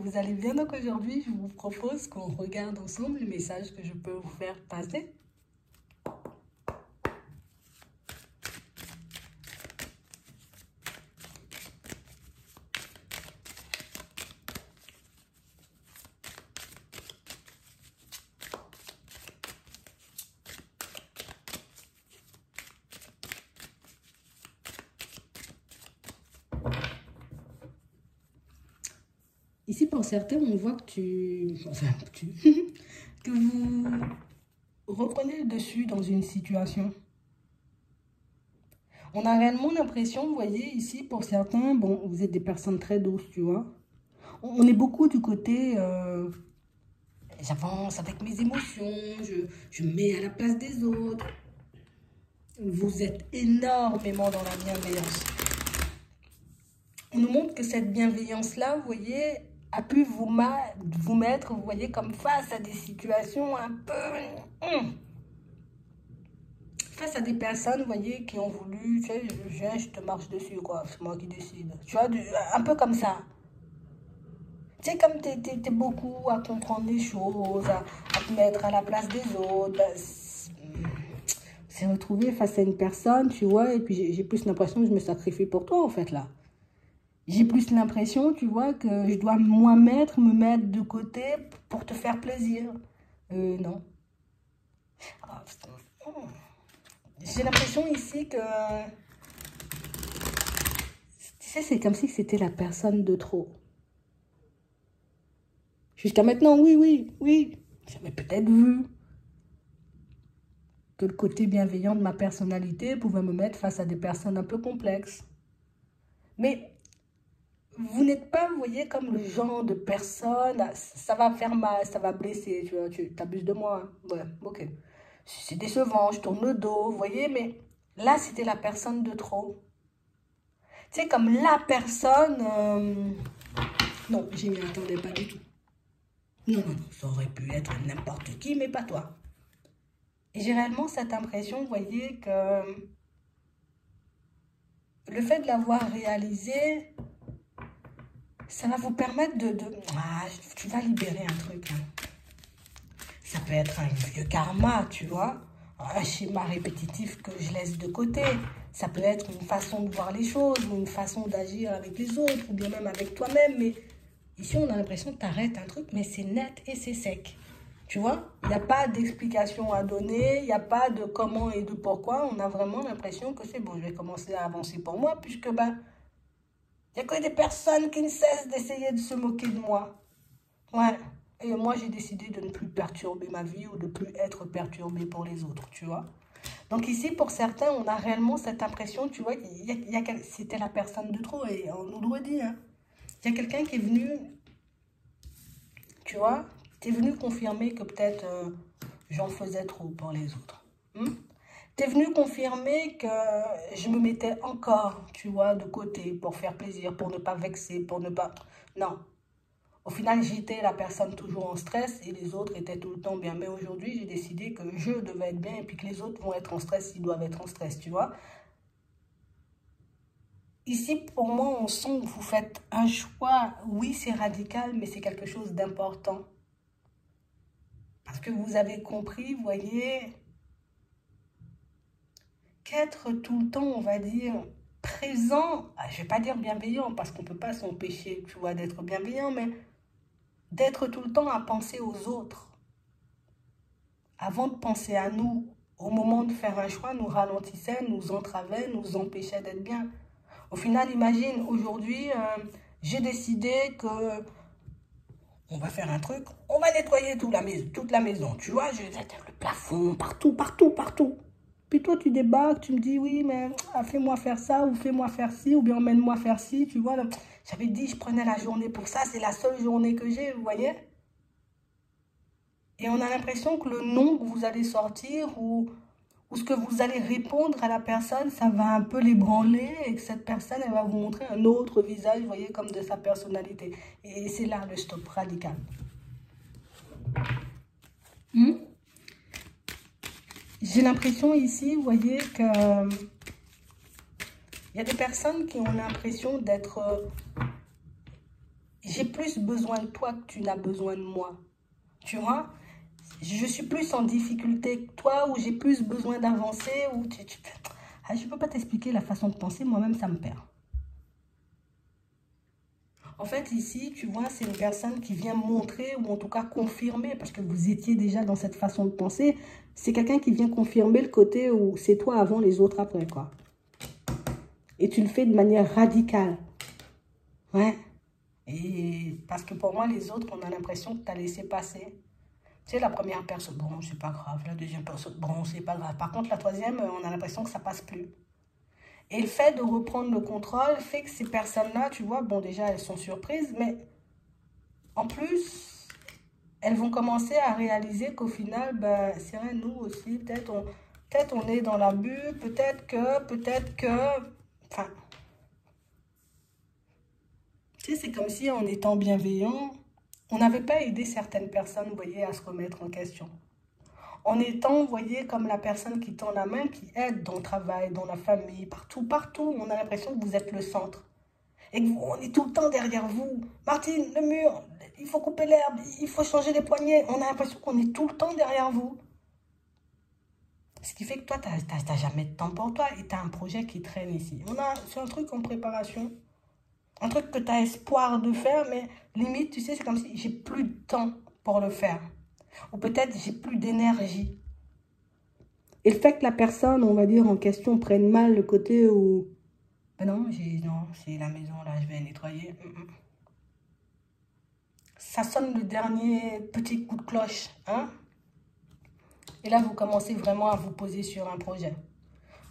vous allez bien? Donc aujourd'hui, je vous propose qu'on regarde ensemble le message que je peux vous faire passer. Ici, pour certains, on voit que vous reprenez le dessus dans une situation. On a réellement l'impression, vous voyez, ici, pour certains, bon, vous êtes des personnes très douces, tu vois. On est beaucoup du côté, j'avance avec mes émotions, je me mets à la place des autres. Vous êtes énormément dans la bienveillance. On nous montre que cette bienveillance-là, vous voyez, a pu vous mettre, vous voyez, comme face à des situations un peu... face à des personnes, vous voyez, qui ont voulu, tu sais, je viens, je te marche dessus, quoi, c'est moi qui décide. Tu vois, un peu comme ça. Tu sais, comme t'es beaucoup à comprendre les choses, à te mettre à la place des autres, c'est retrouvé face à une personne, tu vois, et puis j'ai plus l'impression que je me sacrifie pour toi, en fait, là. J'ai plus l'impression, tu vois, que je dois me mettre de côté pour te faire plaisir. Non. Ah, j'ai l'impression ici que... Tu sais, c'est comme si c'était la personne de trop. Jusqu'à maintenant, oui. J'avais peut-être vu que le côté bienveillant de ma personnalité pouvait me mettre face à des personnes un peu complexes. Mais... vous n'êtes pas, vous voyez, comme le genre de personne, ça va faire mal, ça va blesser, tu vois, tu t'abuses de moi, hein. Ouais, ok. C'est décevant, je tourne le dos, vous voyez, mais là, c'était la personne de trop. Tu sais, comme la personne... non, je m'y attendais pas du tout. Non, ça aurait pu être n'importe qui, mais pas toi. Et j'ai réellement cette impression, vous voyez, que le fait de l'avoir réalisé... ça va vous permettre Ah, tu vas libérer un truc. Hein. Ça peut être un vieux karma, tu vois. Un schéma répétitif que je laisse de côté. Ça peut être une façon de voir les choses, ou une façon d'agir avec les autres, ou bien même avec toi-même. Mais ici, on a l'impression que tu arrêtes un truc, mais c'est net et c'est sec. Tu vois, il n'y a pas d'explication à donner, il n'y a pas de comment et de pourquoi. On a vraiment l'impression que c'est bon, je vais commencer à avancer pour moi, puisque ben... il n'y a que des personnes qui ne cessent d'essayer de se moquer de moi. Ouais. Et moi, j'ai décidé de ne plus perturber ma vie ou de ne plus être perturbée pour les autres, tu vois. Donc ici, pour certains, on a réellement cette impression, tu vois, c'était la personne de trop. Et on nous le redit, hein. Il y a quelqu'un qui est venu, tu vois, qui est venu confirmer que peut-être j'en faisais trop pour les autres. T'es venu confirmer que je me mettais encore, tu vois, de côté pour faire plaisir, pour ne pas vexer, pour ne pas... Non. Au final, j'étais la personne toujours en stress et les autres étaient tout le temps bien. Mais aujourd'hui, j'ai décidé que je devais être bien et puis que les autres vont être en stress s'ils doivent être en stress, tu vois. Ici, pour moi, on sent que vous faites un choix. Oui, c'est radical, mais c'est quelque chose d'important. Parce que vous avez compris, vous voyez... qu'être tout le temps, on va dire, présent, je ne vais pas dire bienveillant, parce qu'on ne peut pas s'empêcher, tu vois, d'être bienveillant, mais d'être tout le temps à penser aux autres. Avant de penser à nous, au moment de faire un choix, nous ralentissait, nous entravait, nous empêchait d'être bien. Au final, imagine, aujourd'hui, j'ai décidé que on va faire un truc, on va nettoyer toute la maison, tu vois, je vais mettre le plafond, partout. Puis toi, tu débarques, tu me dis, oui, mais fais-moi faire ça, ou fais-moi faire ci, ou bien emmène-moi faire ci, tu vois. J'avais dit, je prenais la journée pour ça, c'est la seule journée que j'ai, vous voyez. Et on a l'impression que le nom que vous allez sortir, ou ce que vous allez répondre à la personne, ça va un peu l'ébranler, et que cette personne, elle va vous montrer un autre visage, vous voyez, comme de sa personnalité. Et c'est là le stop radical. J'ai l'impression ici, vous voyez, que il y a des personnes qui ont l'impression d'être j'ai plus besoin de toi que tu n'as besoin de moi. Tu vois? Je suis plus en difficulté que toi, ou j'ai plus besoin d'avancer, ou Ah, je ne peux pas t'expliquer la façon de penser, moi-même ça me perd. En fait, ici, tu vois, c'est une personne qui vient montrer, ou en tout cas confirmer, parce que vous étiez déjà dans cette façon de penser. C'est quelqu'un qui vient confirmer le côté où c'est toi avant, les autres après, quoi. Et tu le fais de manière radicale. Ouais. Et parce que pour moi, les autres, on a l'impression que tu as laissé passer. Tu sais, la première personne, bon, c'est pas grave. La deuxième personne, bon, c'est pas grave. Par contre, la troisième, on a l'impression que ça passe plus. Et le fait de reprendre le contrôle fait que ces personnes-là, tu vois, bon, déjà, elles sont surprises, mais en plus, elles vont commencer à réaliser qu'au final, ben, c'est vrai, nous aussi, peut-être on est dans l'abus, peut-être que, enfin, tu sais, c'est comme si en étant bienveillant, on n'avait pas aidé certaines personnes, vous voyez, à se remettre en question. En étant, vous voyez, comme la personne qui tend la main, qui aide dans le travail, dans la famille, partout, partout, on a l'impression que vous êtes le centre. Et on est tout le temps derrière vous. Martine, le mur, il faut couper l'herbe, il faut changer les poignets. On a l'impression qu'on est tout le temps derrière vous. Ce qui fait que toi, tu n'as jamais de temps pour toi et tu as un projet qui traîne ici. C'est un truc en préparation. Un truc que tu as espoir de faire, mais limite, tu sais, c'est comme si j'ai plus de temps pour le faire. Ou peut-être j'ai plus d'énergie. Et le fait que la personne, on va dire, en question prenne mal le côté où... Ben non, c'est la maison, là, je vais nettoyer. Ça sonne le dernier petit coup de cloche, hein? Et là, vous commencez vraiment à vous poser sur un projet.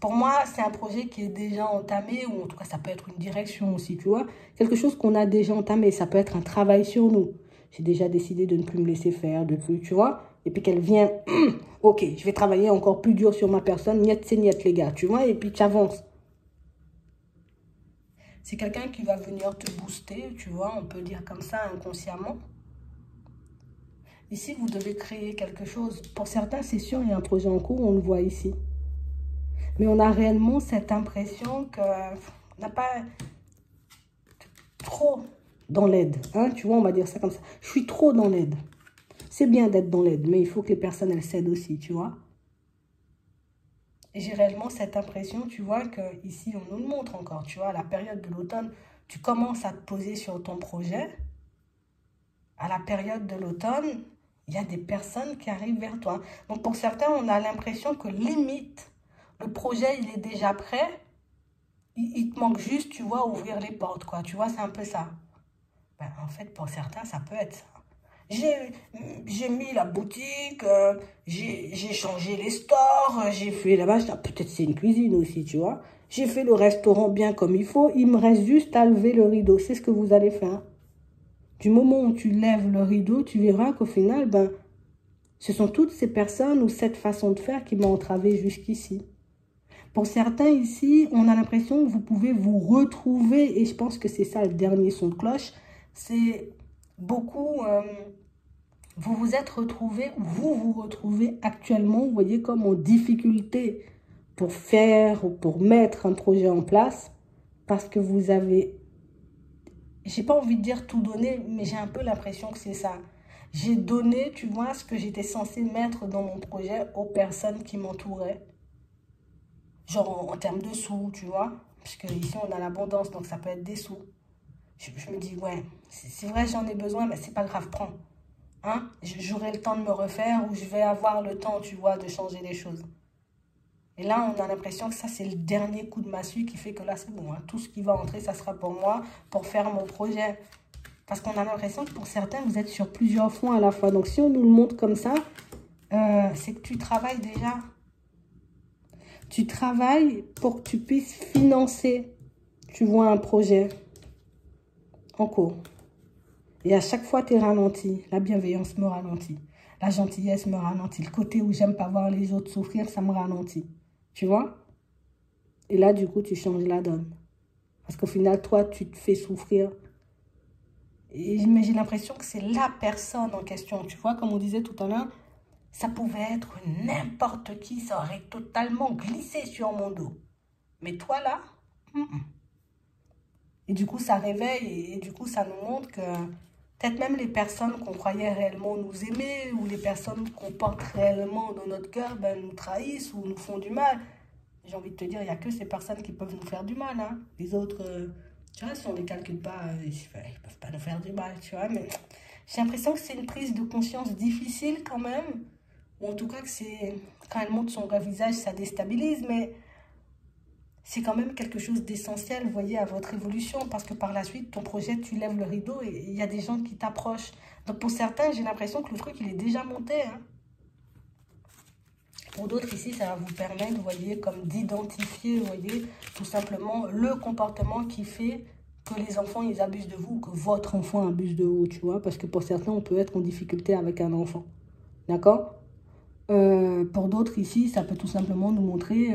Pour moi, c'est un projet qui est déjà entamé, ou en tout cas, ça peut être une direction aussi, tu vois. Quelque chose qu'on a déjà entamé, ça peut être un travail sur nous. J'ai déjà décidé de ne plus me laisser faire, de plus, tu vois. Et puis qu'elle vient, ok, je vais travailler encore plus dur sur ma personne, niet c'est niet les gars, tu vois, et puis tu avances. C'est quelqu'un qui va venir te booster, tu vois, on peut dire comme ça inconsciemment. Ici, vous devez créer quelque chose. Pour certains, c'est sûr, il y a un projet en cours, on le voit ici. Mais on a réellement cette impression qu'on n'a pas trop dans l'aide. Hein, tu vois, on va dire ça comme ça. Je suis trop dans l'aide. C'est bien d'être dans l'aide, mais il faut que les personnes, elles s'aident aussi, tu vois. Et j'ai réellement cette impression, tu vois, qu'ici, on nous le montre encore, tu vois, à la période de l'automne, tu commences à te poser sur ton projet. À la période de l'automne, il y a des personnes qui arrivent vers toi. Donc, pour certains, on a l'impression que limite, le projet, il est déjà prêt. Il te manque juste, tu vois, ouvrir les portes, quoi. Tu vois, c'est un peu ça. Ben, en fait, pour certains, ça peut être ça. J'ai mis la boutique, j'ai changé les stores, j'ai fait là-bas, peut-être c'est une cuisine aussi, tu vois. J'ai fait le restaurant bien comme il faut, il me reste juste à lever le rideau. C'est ce que vous allez faire. Du moment où tu lèves le rideau, tu verras qu'au final, ben, ce sont toutes ces personnes ou cette façon de faire qui m'ont entravé jusqu'ici. Pour certains ici, on a l'impression que vous pouvez vous retrouver, et je pense que c'est ça le dernier son de cloche, c'est beaucoup, vous vous êtes retrouvés, vous vous retrouvez actuellement, vous voyez, comme en difficulté pour faire ou pour mettre un projet en place, parce que vous avez, j'ai pas envie de dire tout donné, mais j'ai un peu l'impression que c'est ça. J'ai donné, tu vois, ce que j'étais censée mettre dans mon projet aux personnes qui m'entouraient. Genre en termes de sous, tu vois. Parce que ici, on a l'abondance, donc ça peut être des sous. Je me dis, ouais, c'est vrai, j'en ai besoin, mais c'est pas grave, prends. Hein? J'aurai le temps de me refaire ou je vais avoir le temps, tu vois, de changer les choses. Et là, on a l'impression que ça, c'est le dernier coup de massue qui fait que là, c'est bon. Hein. Tout ce qui va entrer, ça sera pour moi, pour faire mon projet. Parce qu'on a l'impression que pour certains, vous êtes sur plusieurs fronts à la fois. Donc, si on nous le montre comme ça, c'est que tu travailles déjà. Tu travailles pour que tu puisses financer, tu vois, un projet en cours. Et à chaque fois, tu es ralenti. La bienveillance me ralentit. La gentillesse me ralentit. Le côté où j'aime pas voir les autres souffrir, ça me ralentit. Tu vois? Et là, du coup, tu changes la donne. Parce qu'au final, toi, tu te fais souffrir. Mais j'ai l'impression que c'est la personne en question. Tu vois, comme on disait tout à l'heure, ça pouvait être n'importe qui. Ça aurait totalement glissé sur mon dos. Mais toi, là, Et du coup, ça réveille et du coup, ça nous montre que peut-être même les personnes qu'on croyait réellement nous aimer ou les personnes qu'on porte réellement dans notre cœur, ben, nous trahissent ou nous font du mal. J'ai envie de te dire, il n'y a que ces personnes qui peuvent nous faire du mal. Hein. Les autres, tu vois, si on ne les calcule pas, ils ne peuvent pas nous faire du mal, tu vois. Mais j'ai l'impression que c'est une prise de conscience difficile quand même. Ou en tout cas, que c'est quand elle monte son vrai visage, ça déstabilise. Mais c'est quand même quelque chose d'essentiel, vous voyez, à votre évolution. Parce que par la suite, ton projet, tu lèves le rideau et il y a des gens qui t'approchent. Donc pour certains, j'ai l'impression que le truc, il est déjà monté. Hein. Pour d'autres, ici, ça va vous permettre, vous voyez, comme d'identifier, vous voyez, tout simplement le comportement qui fait que les enfants, ils abusent de vous, que votre enfant abuse de vous, tu vois. Parce que pour certains, on peut être en difficulté avec un enfant. D'accord? Pour d'autres, ici, ça peut tout simplement nous montrer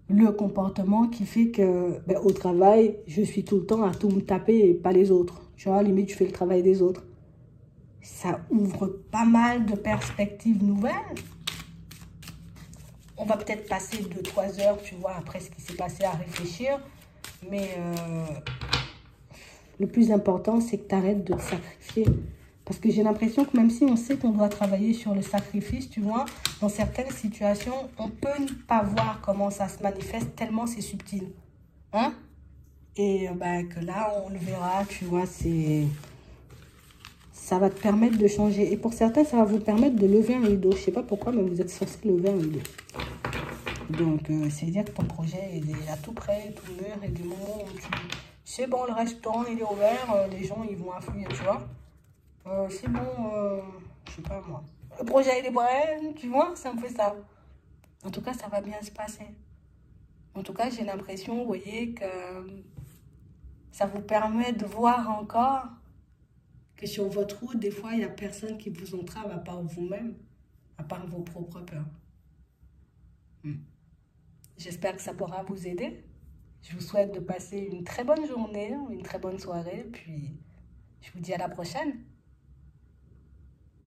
le comportement qui fait que, ben, au travail, je suis tout le temps à tout me taper et pas les autres. Tu vois, limite, je fais le travail des autres. Ça ouvre pas mal de perspectives nouvelles. On va peut-être passer 2-3 heures, tu vois, après ce qui s'est passé à réfléchir. Mais le plus important, c'est que tu arrêtes de te sacrifier. Parce que j'ai l'impression que même si on sait qu'on doit travailler sur le sacrifice, tu vois, dans certaines situations, on peut ne pas voir comment ça se manifeste tellement c'est subtil. Hein? Et ben, que là, on le verra, tu vois, ça va te permettre de changer. Et pour certains, ça va vous permettre de lever un rideau. Je ne sais pas pourquoi, mais vous êtes censé lever un rideau. Donc, c'est-à-dire que ton projet est déjà tout prêt, tout mûr, et du moment où tu... C'est bon, le restaurant, il est ouvert, les gens, ils vont affluer, tu vois. C'est bon, je sais pas moi. Le projet, il est prêt, tu vois, c'est un peu ça. En tout cas, ça va bien se passer. En tout cas, j'ai l'impression, vous voyez, que ça vous permet de voir encore que sur votre route, des fois, il n'y a personne qui vous entrave à part vous-même, à part vos propres peurs. J'espère que ça pourra vous aider. Je vous souhaite de passer une très bonne journée, une très bonne soirée, puis je vous dis à la prochaine.